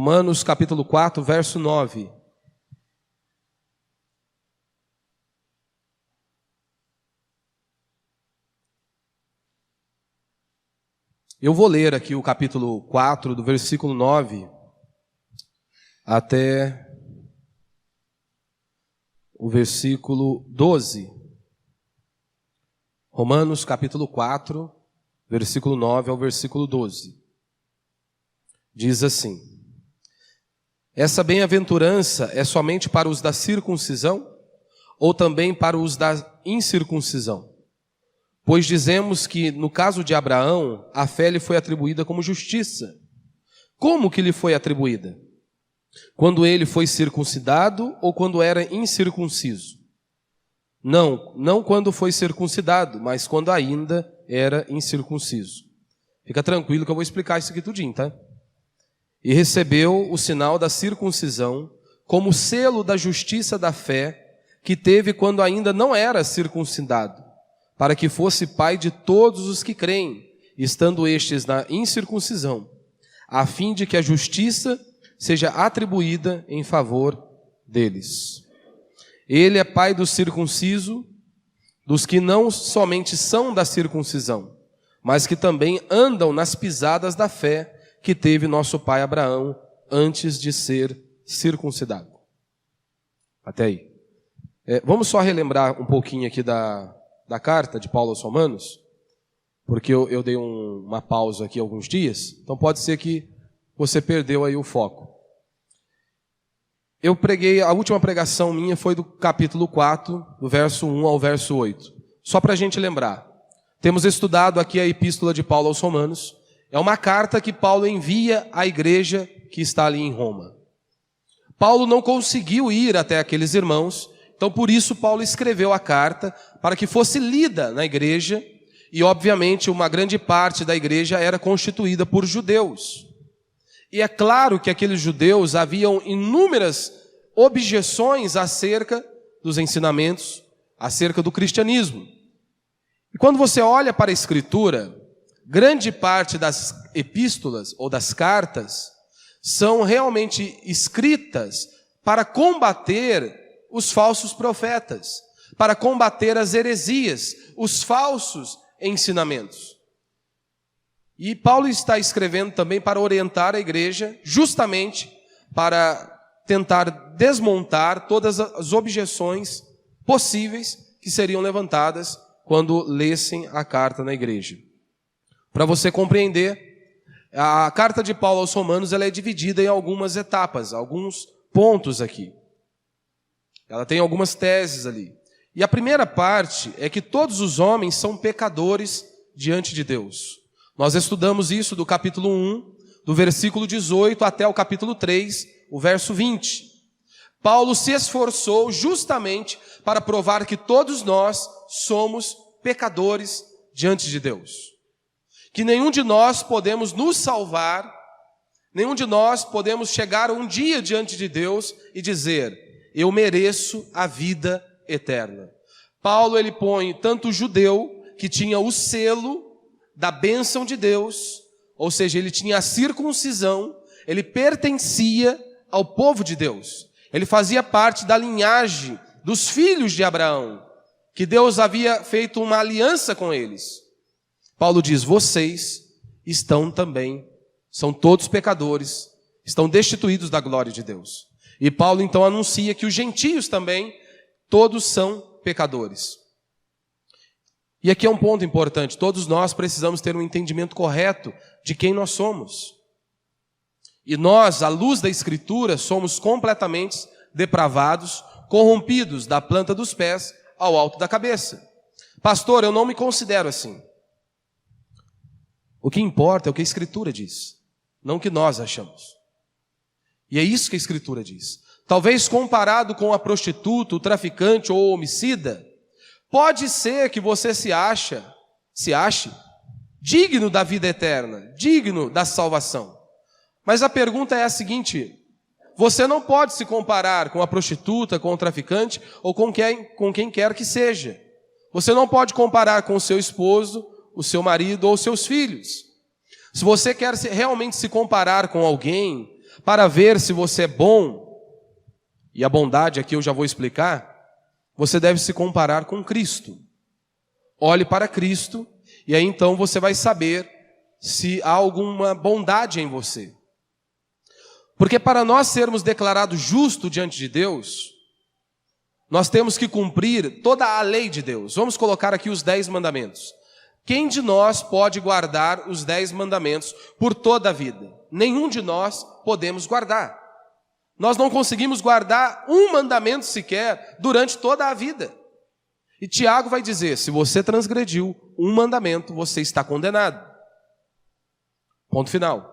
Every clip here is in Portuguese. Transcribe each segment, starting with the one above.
Romanos capítulo 4, verso 9. Eu vou ler aqui o capítulo 4, do versículo 9 até o versículo 12. Romanos capítulo 4, versículo 9 ao versículo 12. Diz assim: essa bem-aventurança é somente para os da circuncisão ou também para os da incircuncisão? Pois dizemos que, no caso de Abraão, a fé lhe foi atribuída como justiça. Como que lhe foi atribuída? Quando ele foi circuncidado ou quando era incircunciso? Não quando foi circuncidado, mas quando ainda era incircunciso. Fica tranquilo que eu vou explicar isso aqui tudinho, tá? E recebeu o sinal da circuncisão como selo da justiça da fé que teve quando ainda não era circuncidado, para que fosse pai de todos os que creem, estando estes na incircuncisão, a fim de que a justiça seja atribuída em favor deles. Ele é pai do circunciso, dos que não somente são da circuncisão, mas que também andam nas pisadas da fé que teve nosso pai Abraão antes de ser circuncidado. Até aí. Vamos só relembrar um pouquinho aqui da carta de Paulo aos Romanos, porque eu dei uma pausa aqui alguns dias, então pode ser que você perdeu aí o foco. Eu preguei, a última pregação minha foi do capítulo 4, do verso 1 ao verso 8. Só para a gente lembrar, temos estudado aqui a epístola de Paulo aos Romanos. É uma carta que Paulo envia à igreja que está ali em Roma. Paulo não conseguiu ir até aqueles irmãos, então por isso Paulo escreveu a carta para que fosse lida na igreja, e obviamente uma grande parte da igreja era constituída por judeus. E é claro que aqueles judeus haviam inúmeras objeções acerca dos ensinamentos, acerca do cristianismo. E quando você olha para a Escritura, grande parte das epístolas ou das cartas são realmente escritas para combater os falsos profetas, para combater as heresias, os falsos ensinamentos. E Paulo está escrevendo também para orientar a igreja, justamente para tentar desmontar todas as objeções possíveis que seriam levantadas quando lessem a carta na igreja. Para você compreender, a carta de Paulo aos Romanos ela é dividida em algumas etapas, alguns pontos aqui. Ela tem algumas teses ali. E a primeira parte é que todos os homens são pecadores diante de Deus. Nós estudamos isso do capítulo 1, do versículo 18 até o capítulo 3, o verso 20. Paulo se esforçou justamente para provar que todos nós somos pecadores diante de Deus. Que nenhum de nós podemos nos salvar, nenhum de nós podemos chegar um dia diante de Deus e dizer: eu mereço a vida eterna. Paulo ele põe tanto o judeu, que tinha o selo da bênção de Deus, ou seja, ele tinha a circuncisão, ele pertencia ao povo de Deus, ele fazia parte da linhagem dos filhos de Abraão, que Deus havia feito uma aliança com eles. Paulo diz: vocês estão também, são todos pecadores, estão destituídos da glória de Deus. E Paulo então anuncia que os gentios também, todos são pecadores. E aqui é um ponto importante, todos nós precisamos ter um entendimento correto de quem nós somos. E nós, à luz da Escritura, somos completamente depravados, corrompidos da planta dos pés ao alto da cabeça. Pastor, eu não me considero assim. O que importa é o que a Escritura diz, não o que nós achamos. E é isso que a Escritura diz. Talvez comparado com a prostituta, o traficante ou o homicida, pode ser que você se ache digno da vida eterna, digno da salvação. Mas a pergunta é a seguinte: você não pode se comparar com a prostituta, com o traficante ou com quem quer que seja. Você não pode comparar com o seu esposo, o seu marido ou os seus filhos. Se você quer realmente se comparar com alguém, para ver se você é bom, e a bondade aqui eu já vou explicar, você deve se comparar com Cristo. Olhe para Cristo, e aí então você vai saber se há alguma bondade em você. Porque para nós sermos declarados justos diante de Deus, nós temos que cumprir toda a lei de Deus. Vamos colocar aqui os 10 mandamentos. Quem de nós pode guardar os 10 mandamentos por toda a vida? Nenhum de nós podemos guardar. Nós não conseguimos guardar um mandamento sequer durante toda a vida. E Tiago vai dizer, se você transgrediu um mandamento, você está condenado. Ponto final.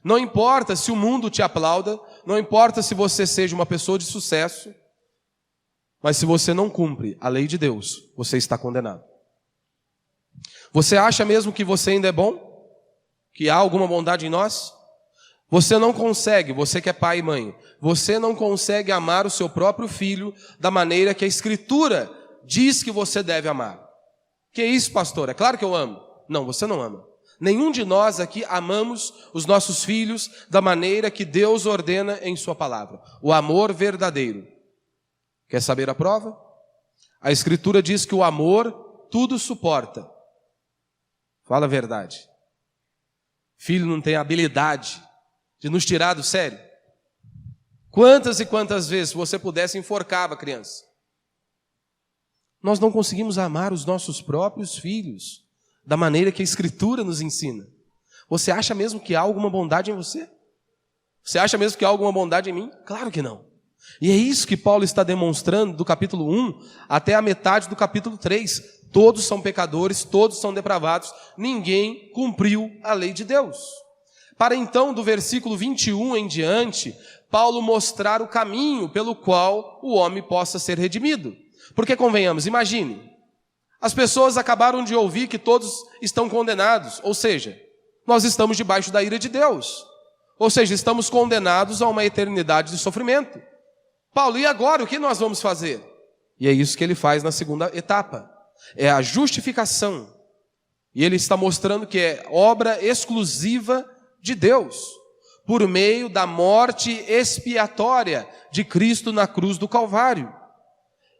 Não importa se o mundo te aplauda, não importa se você seja uma pessoa de sucesso, mas se você não cumpre a lei de Deus, você está condenado. Você acha mesmo que você ainda é bom? Que há alguma bondade em nós? Você não consegue, você que é pai e mãe, você não consegue amar o seu próprio filho da maneira que a Escritura diz que você deve amar. Que isso, pastor? É claro que eu amo. Não, você não ama. Nenhum de nós aqui amamos os nossos filhos da maneira que Deus ordena em sua palavra. O amor verdadeiro. Quer saber a prova? A Escritura diz que o amor tudo suporta. Fala a verdade. Filho não tem habilidade de nos tirar do sério. Quantas e quantas vezes, se você pudesse, enforcava a criança. Nós não conseguimos amar os nossos próprios filhos da maneira que a Escritura nos ensina. Você acha mesmo que há alguma bondade em você? Você acha mesmo que há alguma bondade em mim? Claro que não. E é isso que Paulo está demonstrando do capítulo 1 até a metade do capítulo 3. Todos são pecadores, todos são depravados, ninguém cumpriu a lei de Deus. Para então, do versículo 21 em diante, Paulo mostrar o caminho pelo qual o homem possa ser redimido. Porque convenhamos, imagine, as pessoas acabaram de ouvir que todos estão condenados, ou seja, nós estamos debaixo da ira de Deus, ou seja, estamos condenados a uma eternidade de sofrimento. Paulo, e agora o que nós vamos fazer? E é isso que ele faz na segunda etapa, é a justificação. E ele está mostrando que é obra exclusiva de Deus, por meio da morte expiatória de Cristo na cruz do Calvário.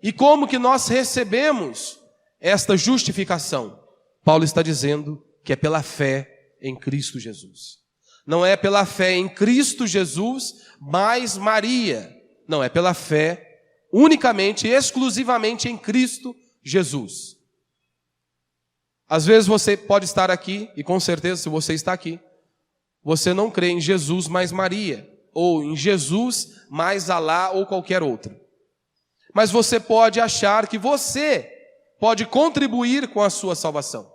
E como que nós recebemos esta justificação? Paulo está dizendo que é pela fé em Cristo Jesus. Não é pela fé em Cristo Jesus, mais Maria. Não, é pela fé unicamente, exclusivamente em Cristo Jesus. Às vezes você pode estar aqui, e com certeza se você está aqui, você não crê em Jesus mais Maria, ou em Jesus mais Alá ou qualquer outro. Mas você pode achar que você pode contribuir com a sua salvação.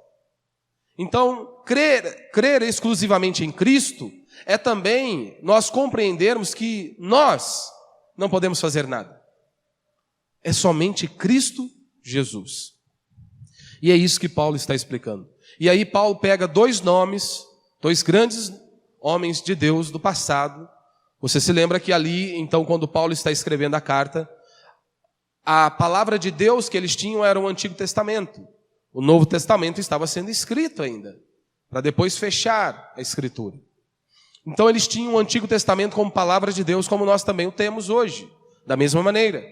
Então, crer exclusivamente em Cristo é também nós compreendermos que nós não podemos fazer nada. É somente Cristo Jesus. E é isso que Paulo está explicando. E aí Paulo pega 2 nomes, 2 grandes homens de Deus do passado. Você se lembra que ali, então, quando Paulo está escrevendo a carta, a palavra de Deus que eles tinham era o Antigo Testamento. O Novo Testamento estava sendo escrito ainda, para depois fechar a Escritura. Então eles tinham o Antigo Testamento como palavra de Deus, como nós também o temos hoje, da mesma maneira.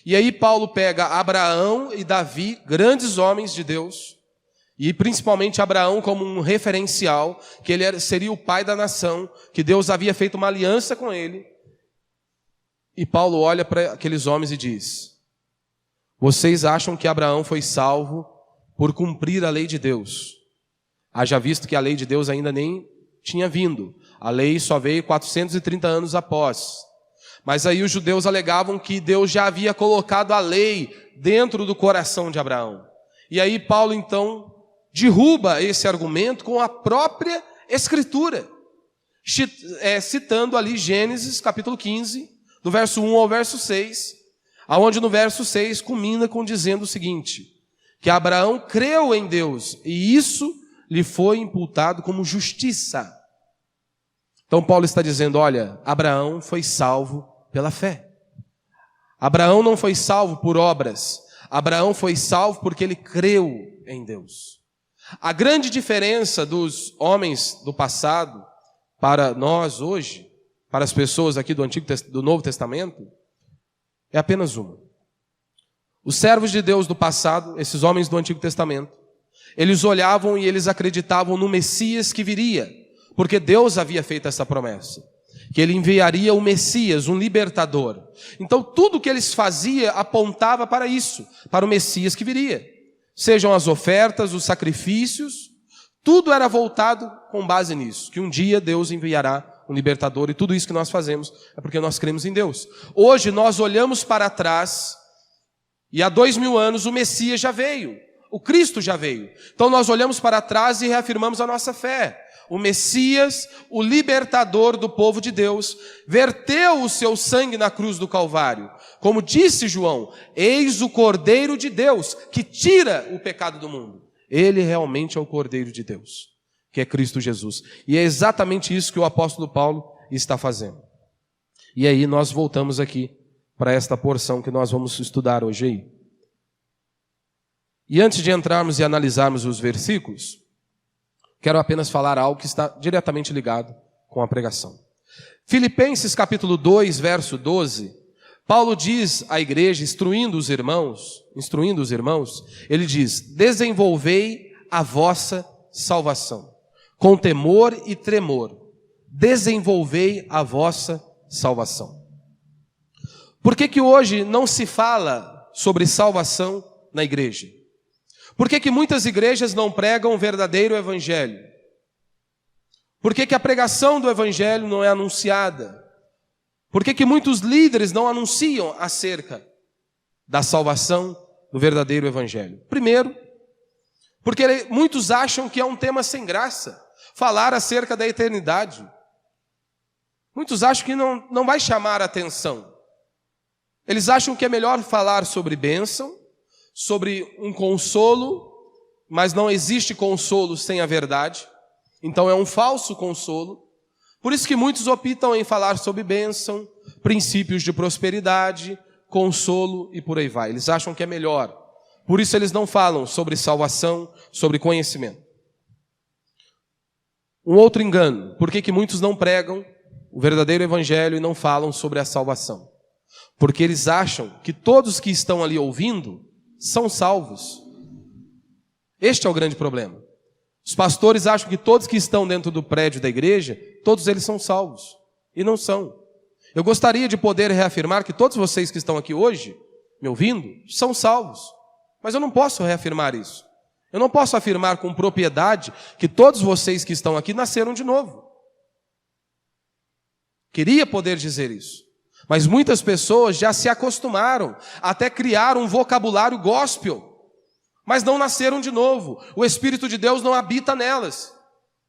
E aí Paulo pega Abraão e Davi, grandes homens de Deus, e principalmente Abraão como um referencial, que ele seria o pai da nação, que Deus havia feito uma aliança com ele. E Paulo olha para aqueles homens e diz: vocês acham que Abraão foi salvo por cumprir a lei de Deus? Haja visto que a lei de Deus ainda nem tinha vindo. A lei só veio 430 anos após. Mas aí os judeus alegavam que Deus já havia colocado a lei dentro do coração de Abraão. E aí Paulo então derruba esse argumento com a própria Escritura, citando ali Gênesis capítulo 15, do verso 1 ao verso 6, aonde no verso 6 culmina com dizendo o seguinte, que Abraão creu em Deus e isso lhe foi imputado como justiça. Então Paulo está dizendo, olha, Abraão foi salvo pela fé. Abraão não foi salvo por obras. Abraão foi salvo porque ele creu em Deus. A grande diferença dos homens do passado para nós hoje, para as pessoas aqui do Novo Testamento é apenas uma. Os servos de Deus do passado, esses homens do Antigo Testamento, eles olhavam e eles acreditavam no Messias que viria, porque Deus havia feito essa promessa, que ele enviaria o Messias, um libertador. Então tudo que eles faziam apontava para isso, para o Messias que viria. Sejam as ofertas, os sacrifícios, tudo era voltado com base nisso, que um dia Deus enviará um libertador, e tudo isso que nós fazemos é porque nós cremos em Deus. Hoje nós olhamos para trás, e há 2000 anos o Messias já veio, o Cristo já veio. Então nós olhamos para trás e reafirmamos a nossa fé. O Messias, o libertador do povo de Deus, verteu o seu sangue na cruz do Calvário. Como disse João, eis o Cordeiro de Deus, que tira o pecado do mundo. Ele realmente é o Cordeiro de Deus, que é Cristo Jesus. E é exatamente isso que o apóstolo Paulo está fazendo. E aí nós voltamos aqui para esta porção que nós vamos estudar hoje aí. E antes de entrarmos e analisarmos os versículos, quero apenas falar algo que está diretamente ligado com a pregação. Filipenses capítulo 2, verso 12, Paulo diz à igreja, instruindo os irmãos, ele diz: desenvolvei a vossa salvação, com temor e tremor, desenvolvei a vossa salvação. Por que hoje não se fala sobre salvação na igreja? Por que muitas igrejas não pregam o verdadeiro evangelho? Por que a pregação do evangelho não é anunciada? Por que muitos líderes não anunciam acerca da salvação do verdadeiro evangelho? Primeiro, porque muitos acham que é um tema sem graça falar acerca da eternidade. Muitos acham que não vai chamar a atenção. Eles acham que é melhor falar sobre bênção, sobre um consolo, mas não existe consolo sem a verdade. Então é um falso consolo. Por isso que muitos optam em falar sobre bênção, princípios de prosperidade, consolo e por aí vai. Eles acham que é melhor. Por isso eles não falam sobre salvação, sobre conhecimento. Um outro engano. Por que muitos não pregam o verdadeiro evangelho e não falam sobre a salvação? Porque eles acham que todos que estão ali ouvindo são salvos. Este é o grande problema. Os pastores acham que todos que estão dentro do prédio da igreja, todos eles são salvos. E não são. Eu gostaria de poder reafirmar que todos vocês que estão aqui hoje, me ouvindo, são salvos. Mas eu não posso reafirmar isso. Eu não posso afirmar com propriedade que todos vocês que estão aqui nasceram de novo. Queria poder dizer isso. Mas muitas pessoas já se acostumaram, até criar um vocabulário gospel, mas não nasceram de novo. O Espírito de Deus não habita nelas.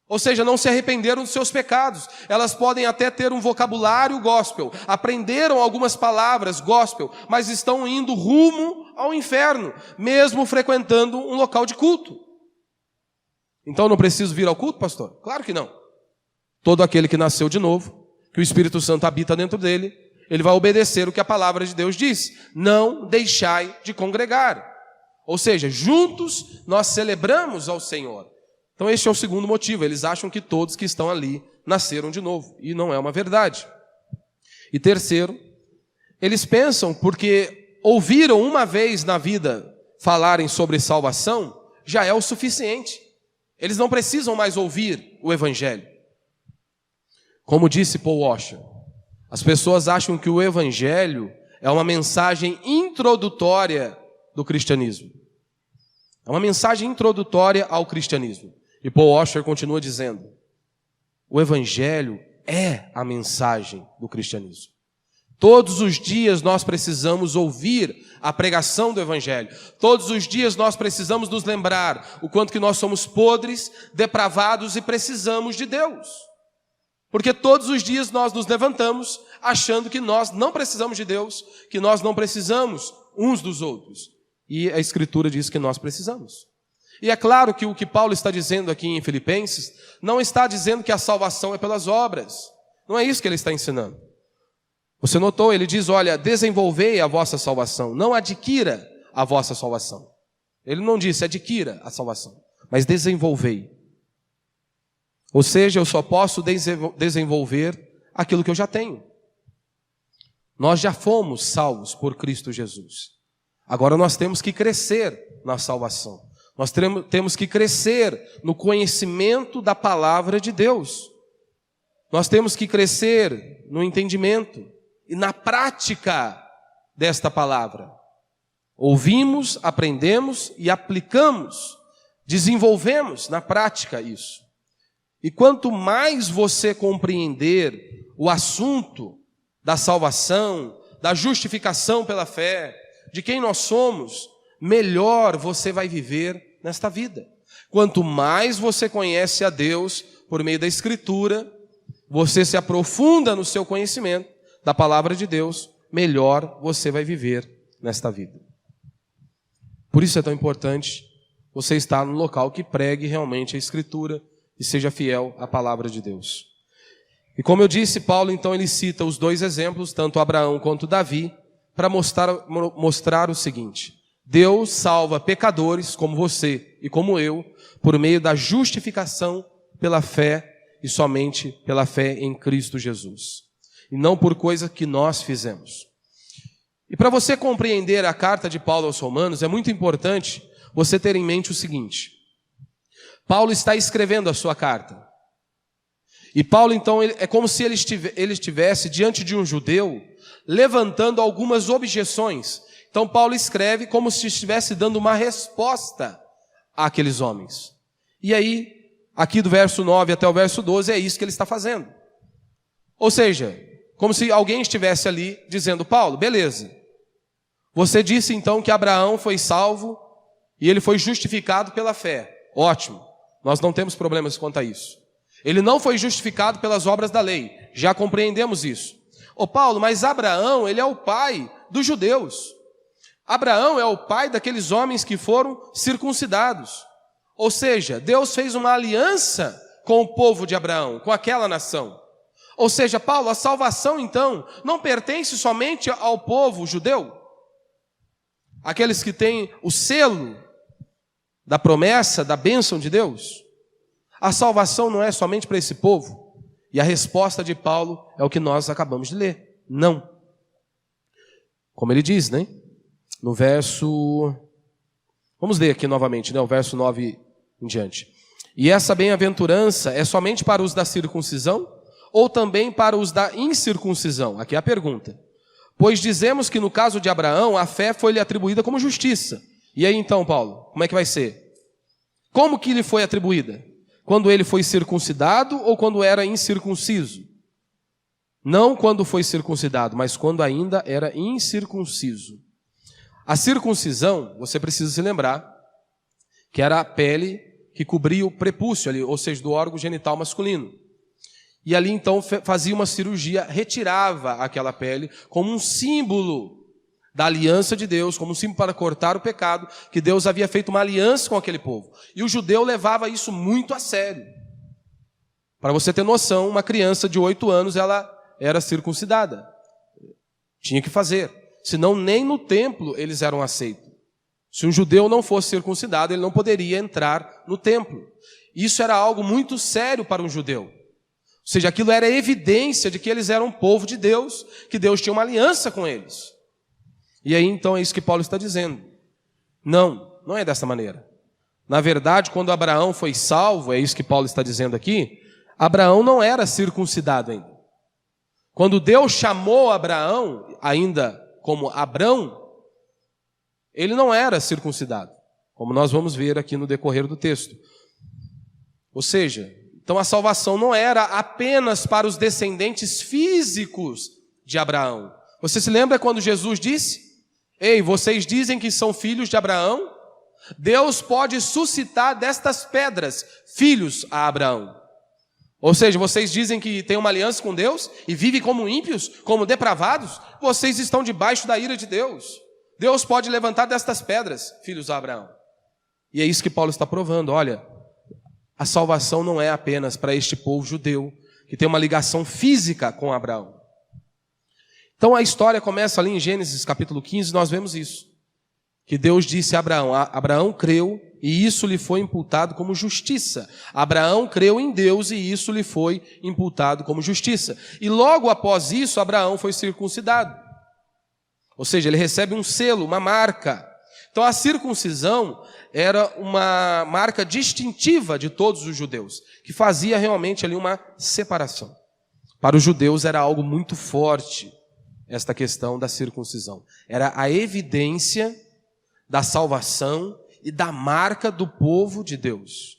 Ou seja, não se arrependeram dos seus pecados. Elas podem até ter um vocabulário gospel, aprenderam algumas palavras gospel, mas estão indo rumo ao inferno, mesmo frequentando um local de culto. Então não preciso vir ao culto, pastor? Claro que não. Todo aquele que nasceu de novo, que o Espírito Santo habita dentro dele, ele vai obedecer o que a palavra de Deus diz. Não deixai de congregar. Ou seja, juntos nós celebramos ao Senhor. Então este é o segundo motivo. Eles acham que todos que estão ali nasceram de novo. E não é uma verdade. E terceiro, eles pensam porque ouviram uma vez na vida falarem sobre salvação, já é o suficiente. Eles não precisam mais ouvir o evangelho. Como disse Paul Washer, as pessoas acham que o evangelho é uma mensagem introdutória do cristianismo. É uma mensagem introdutória ao cristianismo. E Paul Washer continua dizendo, o evangelho é a mensagem do cristianismo. Todos os dias nós precisamos ouvir a pregação do evangelho. Todos os dias nós precisamos nos lembrar o quanto que nós somos podres, depravados e precisamos de Deus. Porque todos os dias nós nos levantamos achando que nós não precisamos de Deus, que nós não precisamos uns dos outros. E a Escritura diz que nós precisamos. E é claro que o que Paulo está dizendo aqui em Filipenses, não está dizendo que a salvação é pelas obras. Não é isso que ele está ensinando. Você notou, ele diz, olha, desenvolvei a vossa salvação, não adquira a vossa salvação. Ele não disse adquira a salvação, mas desenvolvei. Ou seja, eu só posso desenvolver aquilo que eu já tenho. Nós já fomos salvos por Cristo Jesus. Agora nós temos que crescer na salvação. Nós temos que crescer no conhecimento da palavra de Deus. Nós temos que crescer no entendimento e na prática desta palavra. Ouvimos, aprendemos e aplicamos, desenvolvemos na prática isso. E quanto mais você compreender o assunto da salvação, da justificação pela fé, de quem nós somos, melhor você vai viver nesta vida. Quanto mais você conhece a Deus por meio da Escritura, você se aprofunda no seu conhecimento da palavra de Deus, melhor você vai viver nesta vida. Por isso é tão importante você estar no local que pregue realmente a Escritura e seja fiel à palavra de Deus. E como eu disse, Paulo então ele cita os dois exemplos, tanto Abraão quanto Davi, para mostrar o seguinte: Deus salva pecadores como você e como eu, por meio da justificação pela fé e somente pela fé em Cristo Jesus, e não por coisa que nós fizemos. E para você compreender a carta de Paulo aos Romanos, é muito importante você ter em mente o seguinte: Paulo está escrevendo a sua carta. E Paulo, então, é como se ele estivesse diante de um judeu, levantando algumas objeções. Então, Paulo escreve como se estivesse dando uma resposta àqueles homens. E aí, aqui do verso 9 até o verso 12, é isso que ele está fazendo. Ou seja, como se alguém estivesse ali dizendo: Paulo, beleza. Você disse então que Abraão foi salvo e ele foi justificado pela fé. Ótimo, nós não temos problemas quanto a isso. Ele não foi justificado pelas obras da lei, já compreendemos isso. Ô Paulo, mas Abraão, ele é o pai dos judeus. Abraão é o pai daqueles homens que foram circuncidados. Ou seja, Deus fez uma aliança com o povo de Abraão, com aquela nação. Ou seja, Paulo, a salvação então não pertence somente ao povo judeu? Aqueles que têm o selo da promessa, da bênção de Deus? A salvação não é somente para esse povo? E a resposta de Paulo é o que nós acabamos de ler: não. Como ele diz, né? No verso... Vamos ler aqui novamente, né? O verso 9 em diante. E essa bem-aventurança é somente para os da circuncisão ou também para os da incircuncisão? Aqui é a pergunta. Pois dizemos que no caso de Abraão, a fé foi-lhe atribuída como justiça. E aí então, Paulo, como é que vai ser? Como que lhe foi atribuída? Quando ele foi circuncidado ou quando era incircunciso? Não quando foi circuncidado, mas quando ainda era incircunciso. A circuncisão, você precisa se lembrar, que era a pele que cobria o prepúcio, ali, ou seja, do órgão genital masculino. E ali então fazia uma cirurgia, retirava aquela pele como um símbolo da aliança de Deus, como um símbolo para cortar o pecado, que Deus havia feito uma aliança com aquele povo. E o judeu levava isso muito a sério. Para você ter noção, uma criança de 8 anos, ela era circuncidada. Tinha que fazer. Senão nem no templo eles eram aceitos. Se um judeu não fosse circuncidado, ele não poderia entrar no templo. Isso era algo muito sério para um judeu. Ou seja, aquilo era evidência de que eles eram um povo de Deus, que Deus tinha uma aliança com eles. E aí, então, é isso que Paulo está dizendo. Não é dessa maneira. Na verdade, quando Abraão foi salvo, é isso que Paulo está dizendo aqui, Abraão não era circuncidado ainda. Quando Deus chamou Abraão, ainda como Abrão, ele não era circuncidado, como nós vamos ver aqui no decorrer do texto. Ou seja, então a salvação não era apenas para os descendentes físicos de Abraão. Você se lembra quando Jesus disse: ei, vocês dizem que são filhos de Abraão? Deus pode suscitar destas pedras filhos a Abraão. Ou seja, vocês dizem que têm uma aliança com Deus e vivem como ímpios, como depravados? Vocês estão debaixo da ira de Deus. Deus pode levantar destas pedras filhos a Abraão. E é isso que Paulo está provando. Olha, a salvação não é apenas para este povo judeu, que tem uma ligação física com Abraão. Então a história começa ali em Gênesis capítulo 15, nós vemos isso. Que Deus disse a Abraão: Abraão creu e isso lhe foi imputado como justiça. Abraão creu em Deus e isso lhe foi imputado como justiça. E logo após isso, Abraão foi circuncidado. Ou seja, ele recebe um selo, uma marca. Então a circuncisão era uma marca distintiva de todos os judeus, que fazia realmente ali uma separação. Para os judeus era algo muito forte esta questão da circuncisão. Era a evidência da salvação e da marca do povo de Deus.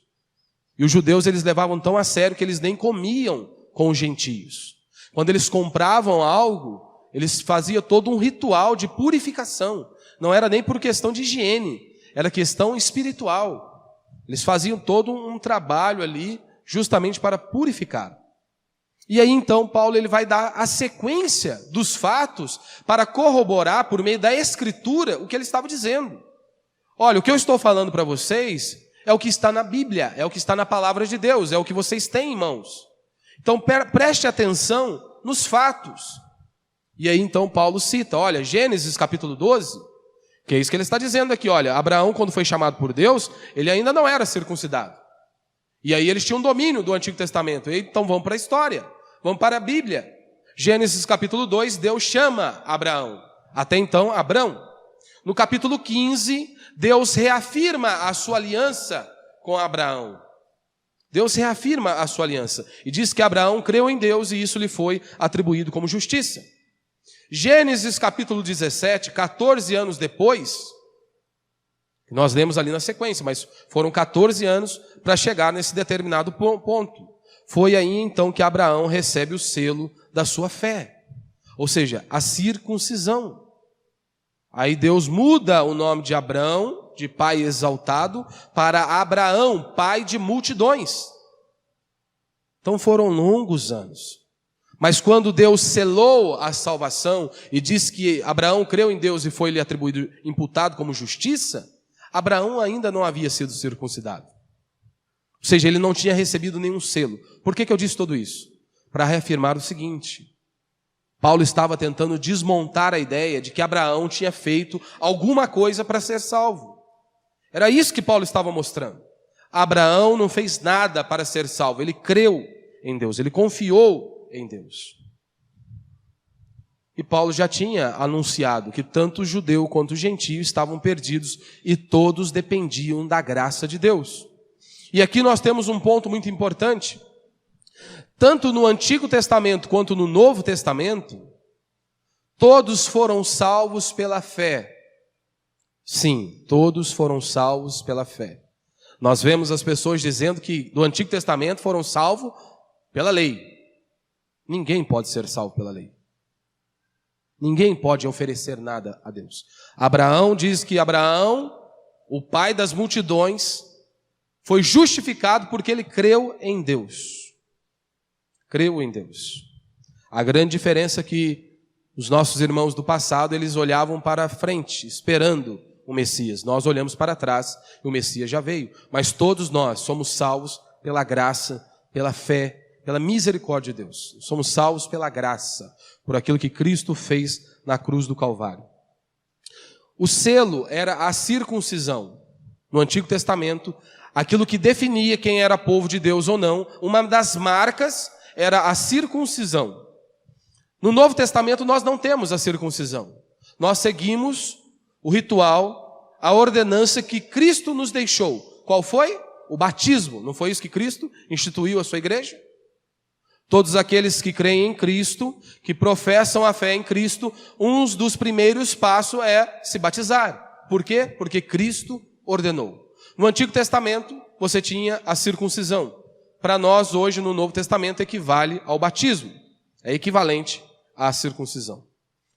E os judeus eles levavam tão a sério que eles nem comiam com os gentios. Quando eles compravam algo, eles faziam todo um ritual de purificação. Não era nem por questão de higiene, era questão espiritual. Eles faziam todo um trabalho ali justamente para purificar. E aí então Paulo ele vai dar a sequência dos fatos para corroborar por meio da escritura o que ele estava dizendo. Olha, o que eu estou falando para vocês é o que está na Bíblia, é o que está na palavra de Deus, é o que vocês têm em mãos. Então preste atenção nos fatos. E aí então Paulo cita, olha, Gênesis capítulo 12, que é isso que ele está dizendo aqui, olha, Abraão quando foi chamado por Deus, ele ainda não era circuncidado. E aí eles tinham domínio do Antigo Testamento. E então vamos para a história, vamos para a Bíblia. Gênesis capítulo 2, Deus chama Abraão. Até então, Abrão. No capítulo 15, Deus reafirma a sua aliança com Abraão. Deus reafirma a sua aliança. E diz que Abraão creu em Deus e isso lhe foi atribuído como justiça. Gênesis capítulo 17, 14 anos depois, nós lemos ali na sequência, mas foram 14 anos para chegar nesse determinado ponto. Foi aí então que Abraão recebe o selo da sua fé, ou seja, a circuncisão. Aí Deus muda o nome de Abrão, de pai exaltado, para Abraão, pai de multidões. Então foram longos anos. Mas quando Deus selou a salvação e diz que Abraão creu em Deus e foi-lhe atribuído, imputado como justiça, Abraão ainda não havia sido circuncidado. Ou seja, ele não tinha recebido nenhum selo. Por que eu disse tudo isso? Para reafirmar o seguinte: Paulo estava tentando desmontar a ideia de que Abraão tinha feito alguma coisa para ser salvo. Era isso que Paulo estava mostrando. Abraão não fez nada para ser salvo, ele creu em Deus, ele confiou em Deus. E Paulo já tinha anunciado que tanto o judeu quanto o gentio estavam perdidos e todos dependiam da graça de Deus. E aqui nós temos um ponto muito importante. Tanto no Antigo Testamento quanto no Novo Testamento, todos foram salvos pela fé. Sim, todos foram salvos pela fé. Nós vemos as pessoas dizendo que do Antigo Testamento foram salvos pela lei. Ninguém pode ser salvo pela lei. Ninguém pode oferecer nada a Deus. Abraão diz que Abraão, o pai das multidões, foi justificado porque ele creu em Deus. Creu em Deus. A grande diferença é que os nossos irmãos do passado, eles olhavam para frente, esperando o Messias. Nós olhamos para trás e o Messias já veio. Mas todos nós somos salvos pela graça, pela fé, pela misericórdia de Deus. Somos salvos pela graça, por aquilo que Cristo fez na cruz do Calvário. O selo era a circuncisão. No Antigo Testamento, aquilo que definia quem era povo de Deus ou não, uma das marcas era a circuncisão. No Novo Testamento nós não temos a circuncisão. Nós seguimos o ritual, a ordenança que Cristo nos deixou. Qual foi? O batismo. Não foi isso que Cristo instituiu a sua igreja? Todos aqueles que creem em Cristo, que professam a fé em Cristo, um dos primeiros passos é se batizar. Por quê? Porque Cristo ordenou. No Antigo Testamento, você tinha a circuncisão. Para nós, hoje, no Novo Testamento, equivale ao batismo. É equivalente à circuncisão.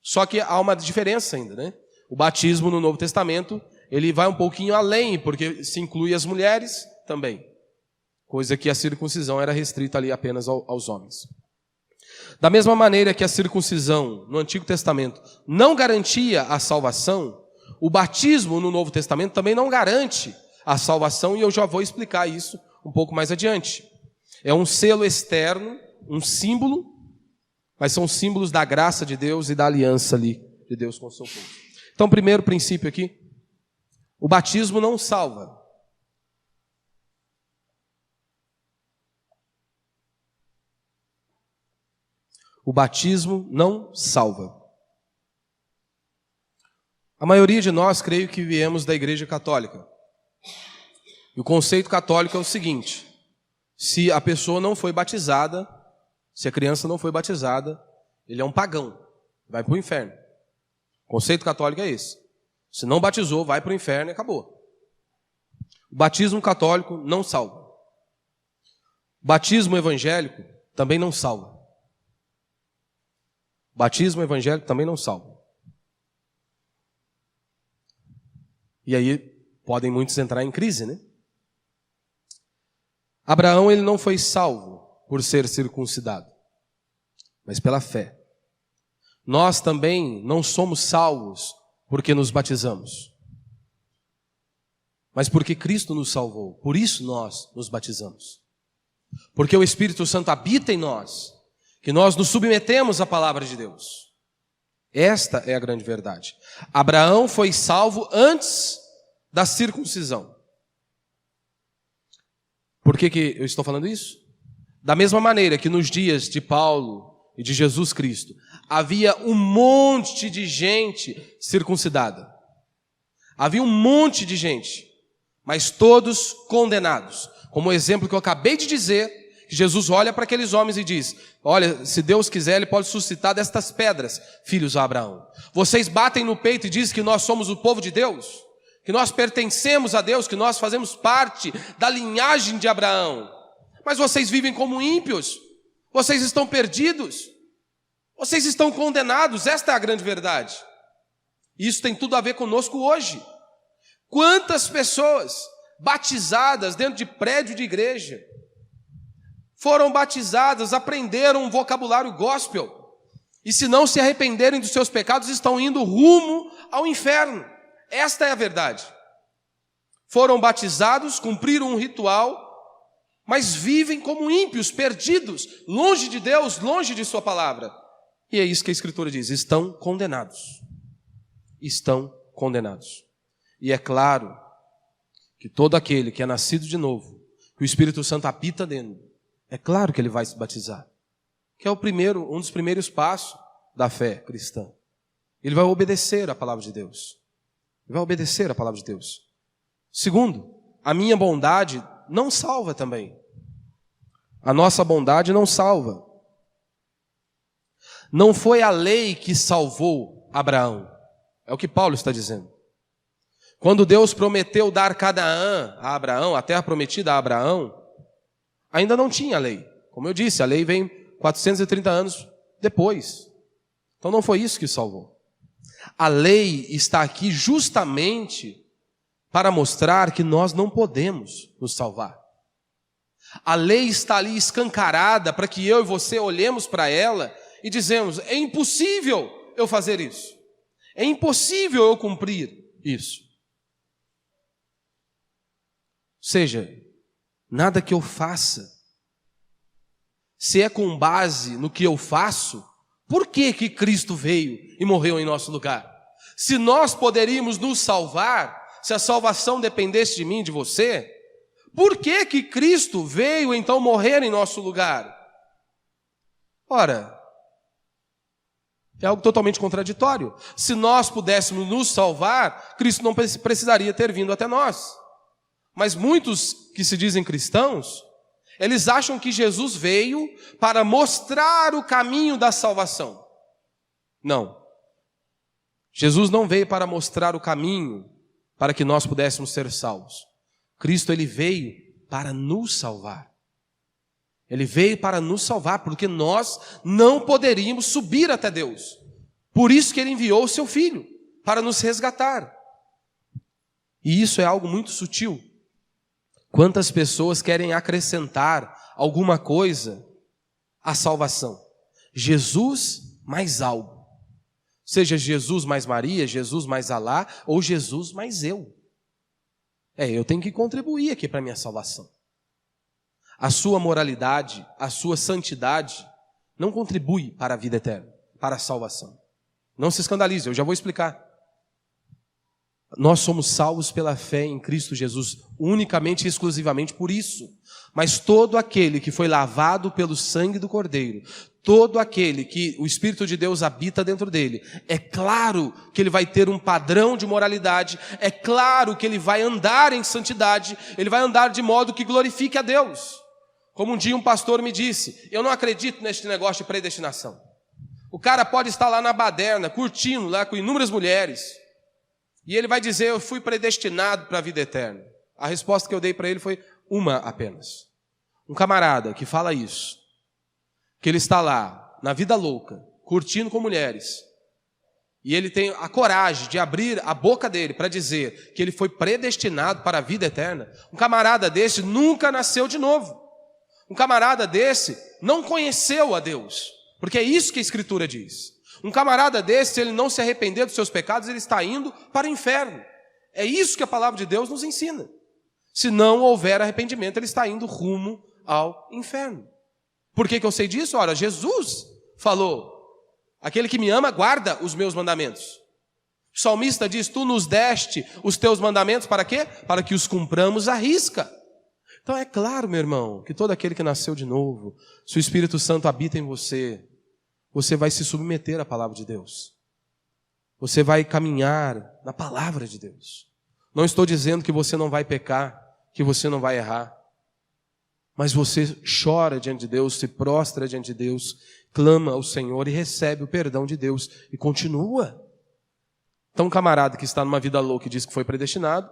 Só que há uma diferença ainda, né? O batismo no Novo Testamento, ele vai um pouquinho além, porque se inclui as mulheres também. Coisa que a circuncisão era restrita ali apenas aos homens. Da mesma maneira que a circuncisão no Antigo Testamento não garantia a salvação, o batismo no Novo Testamento também não garante a salvação, e eu já vou explicar isso um pouco mais adiante. É um selo externo, um símbolo, mas são símbolos da graça de Deus e da aliança ali de Deus com o seu povo. Então, primeiro princípio aqui, o batismo não salva. O batismo não salva. A maioria de nós, creio que viemos da Igreja Católica. E o conceito católico é o seguinte: se a pessoa não foi batizada, se a criança não foi batizada, ele é um pagão, vai para o inferno. O conceito católico é esse. Se não batizou, vai para o inferno e acabou. O batismo católico não salva. O batismo evangélico também não salva. O batismo evangélico também não salva. E aí podem muitos entrar em crise, né? Abraão, ele não foi salvo por ser circuncidado, mas pela fé. Nós também não somos salvos porque nos batizamos, mas porque Cristo nos salvou. Por isso nós nos batizamos. Porque o Espírito Santo habita em nós, que nós nos submetemos à palavra de Deus. Esta é a grande verdade. Abraão foi salvo antes da circuncisão. Por que eu estou falando isso? Da mesma maneira que nos dias de Paulo e de Jesus Cristo, havia um monte de gente circuncidada. Havia um monte de gente, mas todos condenados. Como o exemplo que eu acabei de dizer, Jesus olha para aqueles homens e diz: olha, se Deus quiser, Ele pode suscitar destas pedras filhos a Abraão. Vocês batem no peito e dizem que nós somos o povo de Deus, que nós pertencemos a Deus, que nós fazemos parte da linhagem de Abraão. Mas vocês vivem como ímpios, vocês estão perdidos, vocês estão condenados. Esta é a grande verdade. Isso tem tudo a ver conosco hoje. Quantas pessoas batizadas dentro de prédio de igreja foram batizadas, aprenderam um vocabulário gospel, e se não se arrependerem dos seus pecados, estão indo rumo ao inferno. Esta é a verdade. Foram batizados, cumpriram um ritual, mas vivem como ímpios, perdidos, longe de Deus, longe de sua palavra. E é isso que a Escritura diz: estão condenados. Estão condenados. E é claro que todo aquele que é nascido de novo, que o Espírito Santo habita dentro, é claro que ele vai se batizar, que é um dos primeiros passos da fé cristã. Ele vai obedecer a palavra de Deus. Ele vai obedecer a palavra de Deus. Segundo, a minha bondade não salva também. A nossa bondade não salva. Não foi a lei que salvou Abraão. É o que Paulo está dizendo. Quando Deus prometeu dar Canaã a Abraão, a terra prometida a Abraão, ainda não tinha lei. Como eu disse, a lei vem 430 anos depois. Então não foi isso que salvou. A lei está aqui justamente para mostrar que nós não podemos nos salvar. A lei está ali escancarada para que eu e você olhemos para ela e dizemos: é impossível eu fazer isso. É impossível eu cumprir isso. Ou seja, nada que eu faça, se é com base no que eu faço, por que Cristo veio e morreu em nosso lugar? Se nós poderíamos nos salvar, se a salvação dependesse de mim, de você, por que Cristo veio então morrer em nosso lugar? Ora, é algo totalmente contraditório. Se nós pudéssemos nos salvar, Cristo não precisaria ter vindo até nós. Mas muitos que se dizem cristãos, eles acham que Jesus veio para mostrar o caminho da salvação. Não. Jesus não veio para mostrar o caminho para que nós pudéssemos ser salvos. Cristo, ele veio para nos salvar. Ele veio para nos salvar, porque nós não poderíamos subir até Deus. Por isso que ele enviou o seu Filho, para nos resgatar. E isso é algo muito sutil. Quantas pessoas querem acrescentar alguma coisa à salvação? Jesus mais algo. Seja Jesus mais Maria, Jesus mais Alá, ou Jesus mais eu. Eu tenho que contribuir aqui para a minha salvação. A sua moralidade, a sua santidade não contribui para a vida eterna, para a salvação. Não se escandalize, eu já vou explicar. Nós somos salvos pela fé em Cristo Jesus, unicamente e exclusivamente por isso. Mas todo aquele que foi lavado pelo sangue do Cordeiro, todo aquele que o Espírito de Deus habita dentro dele, é claro que ele vai ter um padrão de moralidade, é claro que ele vai andar em santidade, ele vai andar de modo que glorifique a Deus. Como um dia um pastor me disse, eu não acredito neste negócio de predestinação. O cara pode estar lá na baderna, curtindo lá com inúmeras mulheres, e ele vai dizer, eu fui predestinado para a vida eterna. A resposta que eu dei para ele foi uma apenas. Um camarada que fala isso, que ele está lá, na vida louca, curtindo com mulheres, e ele tem a coragem de abrir a boca dele para dizer que ele foi predestinado para a vida eterna, um camarada desse nunca nasceu de novo. Um camarada desse não conheceu a Deus, porque é isso que a Escritura diz. Um camarada desse, se ele não se arrepender dos seus pecados, ele está indo para o inferno. É isso que a palavra de Deus nos ensina. Se não houver arrependimento, ele está indo rumo ao inferno. Por que eu sei disso? Ora, Jesus falou, aquele que me ama guarda os meus mandamentos. O salmista diz, tu nos deste os teus mandamentos para quê? Para que os cumpramos à risca. Então é claro, meu irmão, que todo aquele que nasceu de novo, se o Espírito Santo habita em você, você vai se submeter à palavra de Deus. Você vai caminhar na palavra de Deus. Não estou dizendo que você não vai pecar, que você não vai errar. Mas você chora diante de Deus, se prostra diante de Deus, clama ao Senhor e recebe o perdão de Deus e continua. Então um camarada que está numa vida louca e diz que foi predestinado,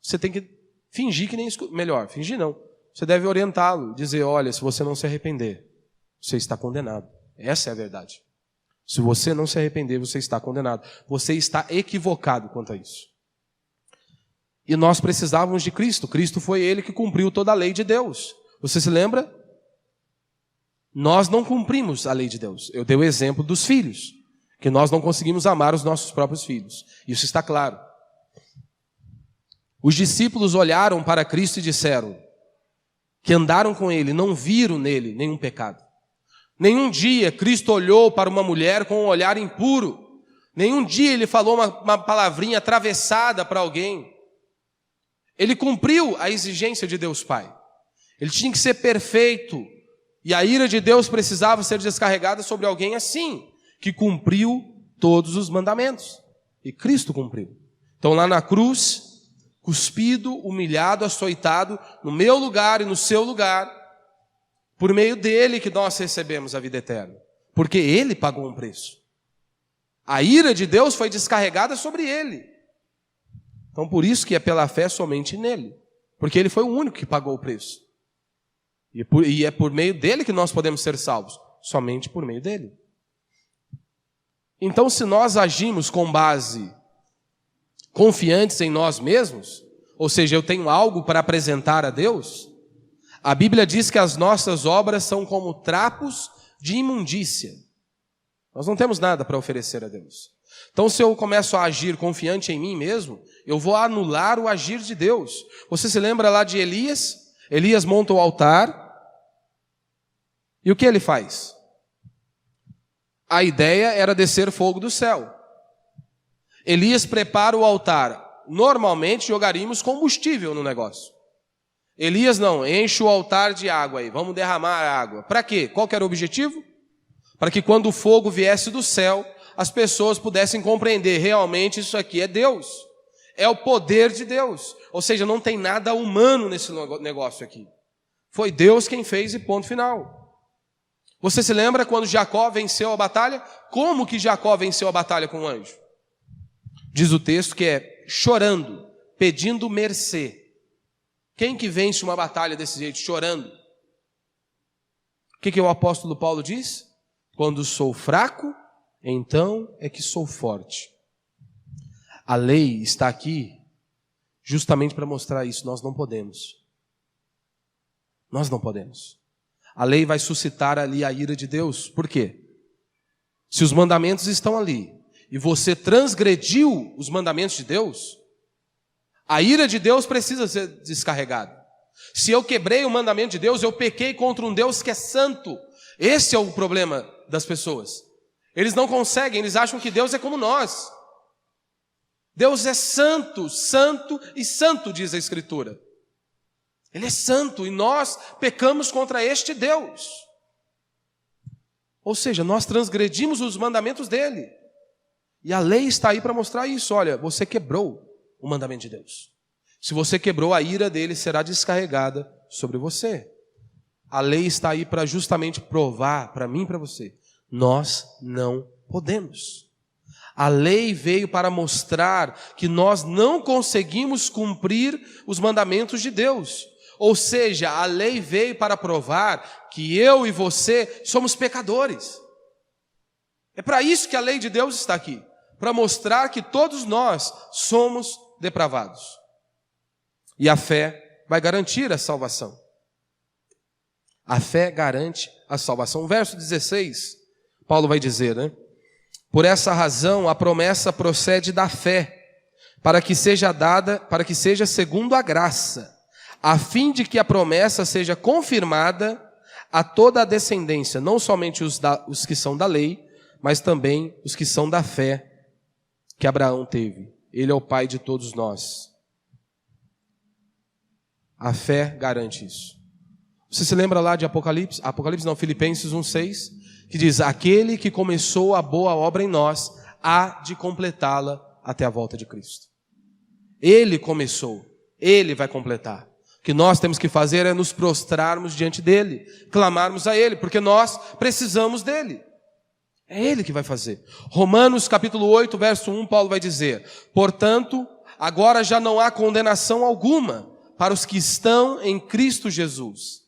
você tem que fingir que nem escuta. Melhor, fingir não. Você deve orientá-lo, dizer, olha, se você não se arrepender, você está condenado. Essa é a verdade. Se você não se arrepender, você está condenado. Você está equivocado quanto a isso. E nós precisávamos de Cristo. Cristo foi ele que cumpriu toda a lei de Deus. Você se lembra? Nós não cumprimos a lei de Deus. Eu dei o exemplo dos filhos, que nós não conseguimos amar os nossos próprios filhos. Isso está claro. Os discípulos olharam para Cristo e disseram que andaram com ele, não viram nele nenhum pecado. Nenhum dia Cristo olhou para uma mulher com um olhar impuro. Nenhum dia ele falou uma palavrinha atravessada para alguém. Ele cumpriu a exigência de Deus Pai. Ele tinha que ser perfeito. E a ira de Deus precisava ser descarregada sobre alguém assim, que cumpriu todos os mandamentos. E Cristo cumpriu. Então lá na cruz, cuspido, humilhado, açoitado, no meu lugar e no seu lugar, por meio dele que nós recebemos a vida eterna. Porque ele pagou um preço. A ira de Deus foi descarregada sobre ele. Então por isso que é pela fé somente nele. Porque ele foi o único que pagou o preço. E é por meio dele que nós podemos ser salvos. Somente por meio dele. Então se nós agimos com base confiantes em nós mesmos, ou seja, eu tenho algo para apresentar a Deus, a Bíblia diz que as nossas obras são como trapos de imundícia. Nós não temos nada para oferecer a Deus. Então se eu começo a agir confiante em mim mesmo, eu vou anular o agir de Deus. Você se lembra lá de Elias? Elias monta o altar. E o que ele faz? A ideia era descer fogo do céu. Elias prepara o altar. Normalmente jogaríamos combustível no negócio. Elias não, enche o altar de água aí, vamos derramar água. Para quê? Qual que era o objetivo? Para que quando o fogo viesse do céu, as pessoas pudessem compreender, realmente isso aqui é Deus. É o poder de Deus. Ou seja, não tem nada humano nesse negócio aqui. Foi Deus quem fez e ponto final. Você se lembra quando Jacó venceu a batalha? Como que Jacó venceu a batalha com o anjo? Diz o texto que é chorando, pedindo mercê. Quem que vence uma batalha desse jeito? Chorando. O que o apóstolo Paulo diz? Quando sou fraco, então é que sou forte. A lei está aqui justamente para mostrar isso. Nós não podemos. Nós não podemos. A lei vai suscitar ali a ira de Deus. Por quê? Se os mandamentos estão ali e você transgrediu os mandamentos de Deus, a ira de Deus precisa ser descarregada. Se eu quebrei o mandamento de Deus, eu pequei contra um Deus que é santo. Esse é o problema das pessoas. Eles não conseguem, eles acham que Deus é como nós. Deus é santo, santo e santo, diz a Escritura. Ele é santo e nós pecamos contra este Deus. Ou seja, nós transgredimos os mandamentos dele. E a lei está aí para mostrar isso. Olha, você quebrou o mandamento de Deus. Se você quebrou, a ira dele será descarregada sobre você. A lei está aí para justamente provar para mim e para você. Nós não podemos. A lei veio para mostrar que nós não conseguimos cumprir os mandamentos de Deus. Ou seja, a lei veio para provar que eu e você somos pecadores. É para isso que a lei de Deus está aqui. Para mostrar que todos nós somos depravados. E a fé vai garantir a salvação. A fé garante a salvação. Verso 16, Paulo vai dizer, né? Por essa razão, a promessa procede da fé, para que seja segundo a graça, a fim de que a promessa seja confirmada a toda a descendência, não somente os que são da lei, mas também os que são da fé que Abraão teve. Ele é o pai de todos nós. A fé garante isso. Você se lembra lá de Filipenses 1:6, que diz, aquele que começou a boa obra em nós, há de completá-la até a volta de Cristo. Ele começou, ele vai completar. O que nós temos que fazer é nos prostrarmos diante dele, clamarmos a ele, porque nós precisamos dele. É ele que vai fazer. Romanos capítulo 8, verso 1, Paulo vai dizer, portanto, agora já não há condenação alguma para os que estão em Cristo Jesus.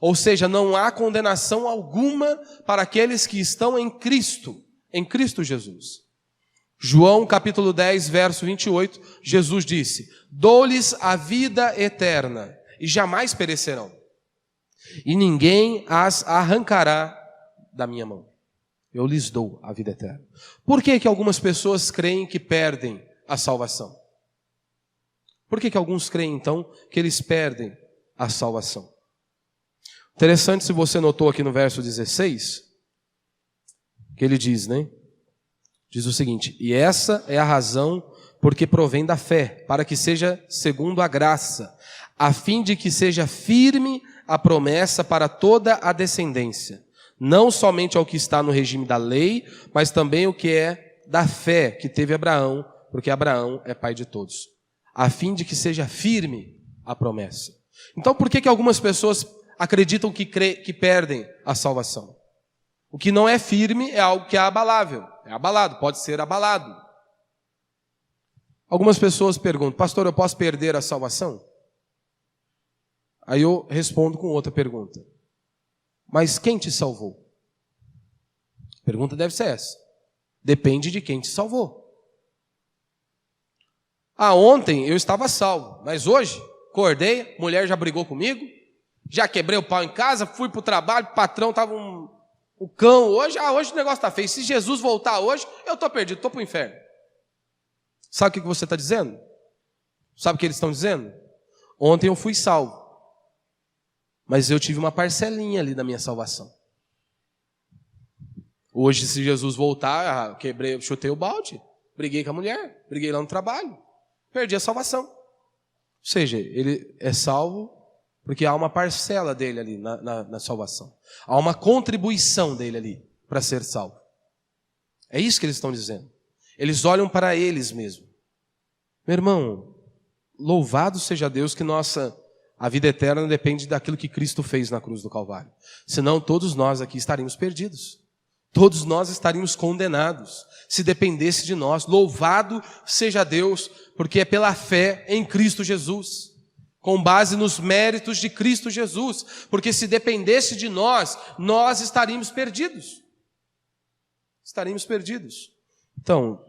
Ou seja, não há condenação alguma para aqueles que estão em Cristo Jesus. João capítulo 10, verso 28, Jesus disse, dou-lhes a vida eterna e jamais perecerão, e ninguém as arrancará da minha mão. Eu lhes dou a vida eterna. Por que que algumas pessoas creem que perdem a salvação? Por que que alguns creem, então, que eles perdem a salvação? Interessante, se você notou aqui no verso 16, que ele diz, né? Diz o seguinte, e essa é a razão porque provém da fé, para que seja segundo a graça, a fim de que seja firme a promessa para toda a descendência, não somente ao que está no regime da lei, mas também o que é da fé que teve Abraão, porque Abraão é pai de todos, a fim de que seja firme a promessa. Então, por que que algumas pessoas acreditam que perdem a salvação? O que não é firme é algo que é abalável, é abalado, pode ser abalado. Algumas pessoas perguntam, pastor, eu posso perder a salvação? Aí eu respondo com outra pergunta. Mas quem te salvou? A pergunta deve ser essa. Depende de quem te salvou. Ontem eu estava salvo, mas hoje, acordei, mulher já brigou comigo, já quebrei o pau em casa, fui para o trabalho, o patrão estava o cão hoje, hoje o negócio está feio. Se Jesus voltar hoje, eu estou perdido, estou para o inferno. Sabe o que você está dizendo? Sabe o que eles estão dizendo? Ontem eu fui salvo, mas eu tive uma parcelinha ali da minha salvação. Hoje, se Jesus voltar, chutei o balde, briguei com a mulher, briguei lá no trabalho, perdi a salvação. Ou seja, ele é salvo porque há uma parcela dele ali na salvação. Há uma contribuição dele ali para ser salvo. É isso que eles estão dizendo. Eles olham para eles mesmos. Meu irmão, louvado seja Deus que a vida eterna depende daquilo que Cristo fez na cruz do Calvário. Senão todos nós aqui estaríamos perdidos. Todos nós estaríamos condenados, se dependesse de nós. Louvado seja Deus, porque é pela fé em Cristo Jesus, com base nos méritos de Cristo Jesus, porque se dependesse de nós, nós estaríamos perdidos. Estaríamos perdidos. Então,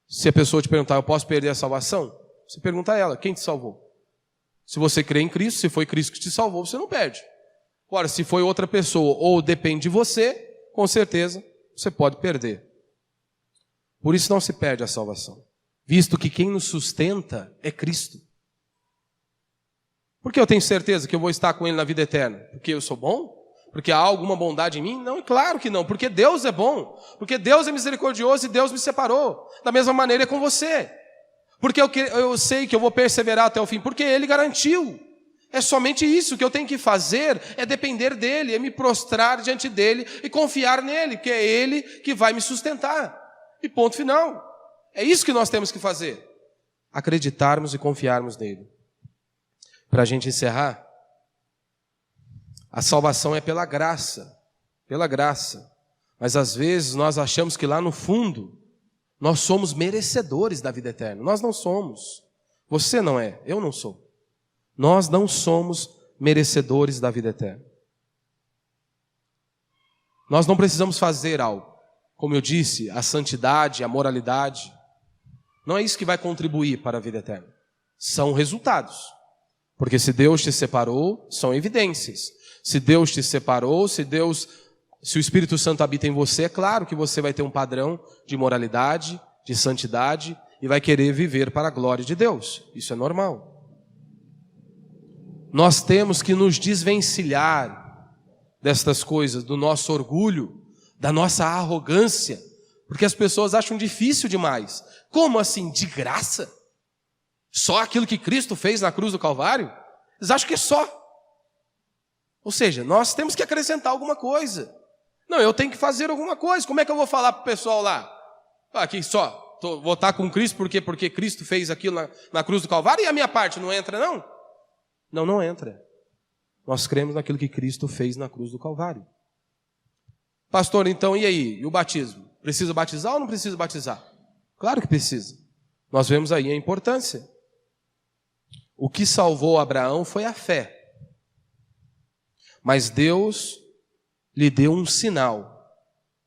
se a pessoa te perguntar, eu posso perder a salvação? Você pergunta a ela, quem te salvou? Se você crê em Cristo, se foi Cristo que te salvou, você não perde. Agora, se foi outra pessoa ou depende de você, com certeza você pode perder. Por isso não se perde a salvação, visto que quem nos sustenta é Cristo. Por que eu tenho certeza que eu vou estar com Ele na vida eterna? Porque eu sou bom? Porque há alguma bondade em mim? Não, é claro que não, porque Deus é bom, porque Deus é misericordioso e Deus me separou. Da mesma maneira é com você. Porque eu sei que eu vou perseverar até o fim, porque Ele garantiu. É somente isso que eu tenho que fazer, é depender dEle, é me prostrar diante dEle e confiar nele, porque é Ele que vai me sustentar. E ponto final. É isso que nós temos que fazer. Acreditarmos e confiarmos nele. Para a gente encerrar, a salvação é pela graça, mas às vezes nós achamos que lá no fundo, nós somos merecedores da vida eterna. Nós não somos. Você não é, eu não sou. Nós não somos merecedores da vida eterna. Nós não precisamos fazer algo. Como eu disse, a santidade, a moralidade, não é isso que vai contribuir para a vida eterna. São resultados. Porque se Deus te separou, são evidências. Se Deus te separou, se o Espírito Santo habita em você, é claro que você vai ter um padrão de moralidade, de santidade, e vai querer viver para a glória de Deus. Isso é normal. Nós temos que nos desvencilhar destas coisas, do nosso orgulho, da nossa arrogância, porque as pessoas acham difícil demais. Como assim? De graça? Só aquilo que Cristo fez na cruz do Calvário? Eles acham que é só. Ou seja, nós temos que acrescentar alguma coisa. Não, eu tenho que fazer alguma coisa. Como é que eu vou falar para o pessoal lá? Aqui só, vou estar com Cristo porque Cristo fez aquilo na cruz do Calvário e a minha parte não entra, não? Não, não entra. Nós cremos naquilo que Cristo fez na cruz do Calvário. Pastor, então, e aí? E o batismo? Precisa batizar ou não precisa batizar? Claro que precisa. Nós vemos aí a importância. O que salvou Abraão foi a fé. Mas Deus lhe deu um sinal,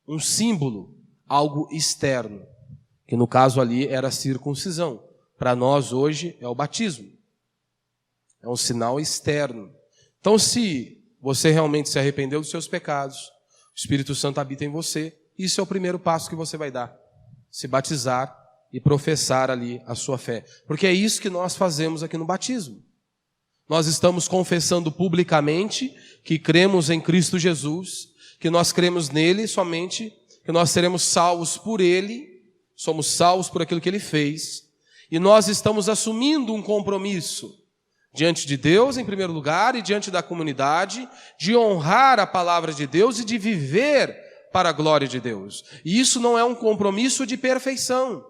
um símbolo, algo externo, que no caso ali era a circuncisão. Para nós hoje é o batismo. É um sinal externo. Então, se você realmente se arrependeu dos seus pecados, o Espírito Santo habita em você, isso é o primeiro passo que você vai dar. Se batizar e professar ali a sua fé. Porque é isso que nós fazemos aqui no batismo. Nós estamos confessando publicamente que cremos em Cristo Jesus, que nós cremos nele somente, que nós seremos salvos por ele, somos salvos por aquilo que ele fez, e nós estamos assumindo um compromisso diante de Deus, em primeiro lugar, e diante da comunidade, de honrar a palavra de Deus e de viver para a glória de Deus. E isso não é um compromisso de perfeição.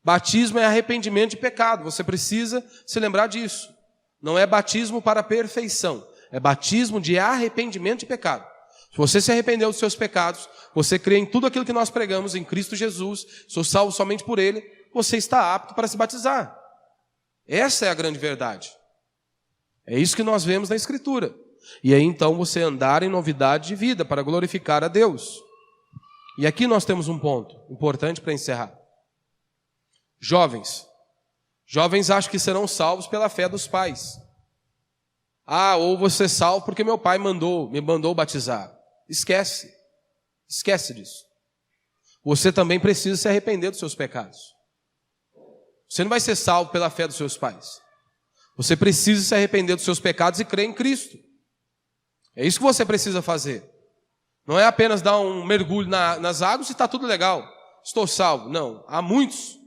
Batismo é arrependimento de pecado, você precisa se lembrar disso. Não é batismo para perfeição, é batismo de arrependimento de pecado. Se você se arrependeu dos seus pecados, você crê em tudo aquilo que nós pregamos em Cristo Jesus, sou salvo somente por ele, você está apto para se batizar. Essa é a grande verdade. É isso que nós vemos na Escritura. E aí então você andar em novidade de vida para glorificar a Deus. E aqui nós temos um ponto importante para encerrar. Jovens acham que serão salvos pela fé dos pais. Ou você é salvo porque meu pai me mandou batizar. Esquece disso. Você também precisa se arrepender dos seus pecados. Você não vai ser salvo pela fé dos seus pais. Você precisa se arrepender dos seus pecados e crer em Cristo. É isso que você precisa fazer. Não é apenas dar um mergulho nas águas e está tudo legal. Estou salvo. Não, há muitos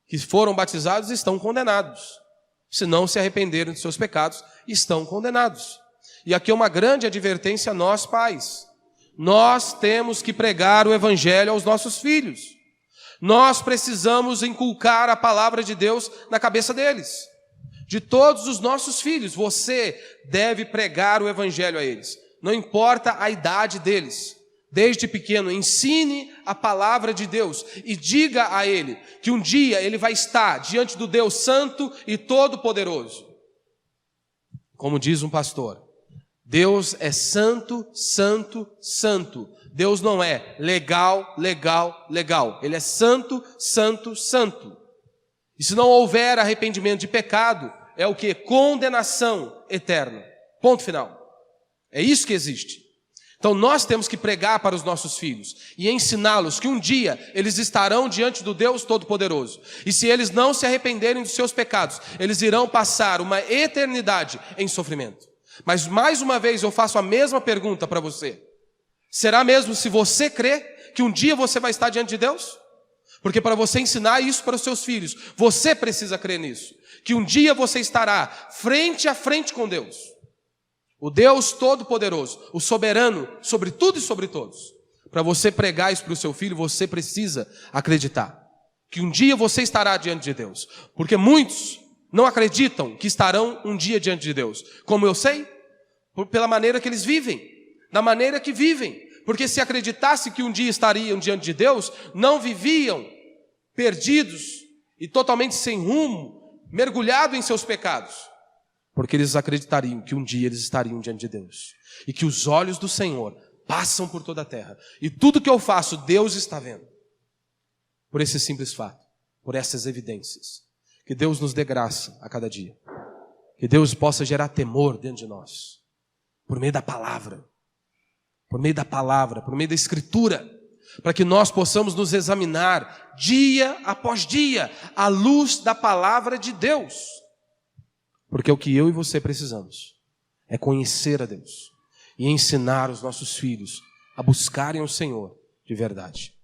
que foram batizados e estão condenados. Se não se arrependerem dos seus pecados, estão condenados. E aqui é uma grande advertência a nós pais. Nós temos que pregar o evangelho aos nossos filhos. Nós precisamos inculcar a palavra de Deus na cabeça deles. De todos os nossos filhos, você deve pregar o evangelho a eles. Não importa a idade deles. Desde pequeno, ensine a palavra de Deus e diga a ele que um dia ele vai estar diante do Deus Santo e Todo-Poderoso. Como diz um pastor, Deus é santo, santo, santo. Deus não é legal, legal, legal. Ele é santo, santo, santo. E se não houver arrependimento de pecado, é o que? Condenação eterna. Ponto final. É isso que existe. Então nós temos que pregar para os nossos filhos e ensiná-los que um dia eles estarão diante do Deus Todo-Poderoso. E se eles não se arrependerem dos seus pecados, eles irão passar uma eternidade em sofrimento. Mas mais uma vez eu faço a mesma pergunta para você. Será mesmo se você crê que um dia você vai estar diante de Deus? Porque para você ensinar isso para os seus filhos, você precisa crer nisso. Que um dia você estará frente a frente com Deus. O Deus Todo-Poderoso, o soberano sobre tudo e sobre todos. Para você pregar isso para o seu filho, você precisa acreditar. Que um dia você estará diante de Deus. Porque muitos não acreditam que estarão um dia diante de Deus. Como eu sei? Pela maneira que eles vivem. Da maneira que vivem. Porque se acreditasse que um dia estariam diante de Deus, não viviam perdidos e totalmente sem rumo, mergulhados em seus pecados. Porque eles acreditariam que um dia eles estariam diante de Deus. E que os olhos do Senhor passam por toda a terra. E tudo que eu faço, Deus está vendo. Por esse simples fato. Por essas evidências. Que Deus nos dê graça a cada dia. Que Deus possa gerar temor dentro de nós. Por meio da palavra. Por meio da palavra, por meio da Escritura. Para que nós possamos nos examinar dia após dia. À luz da palavra de Deus. Porque o que eu e você precisamos é conhecer a Deus e ensinar os nossos filhos a buscarem o Senhor de verdade.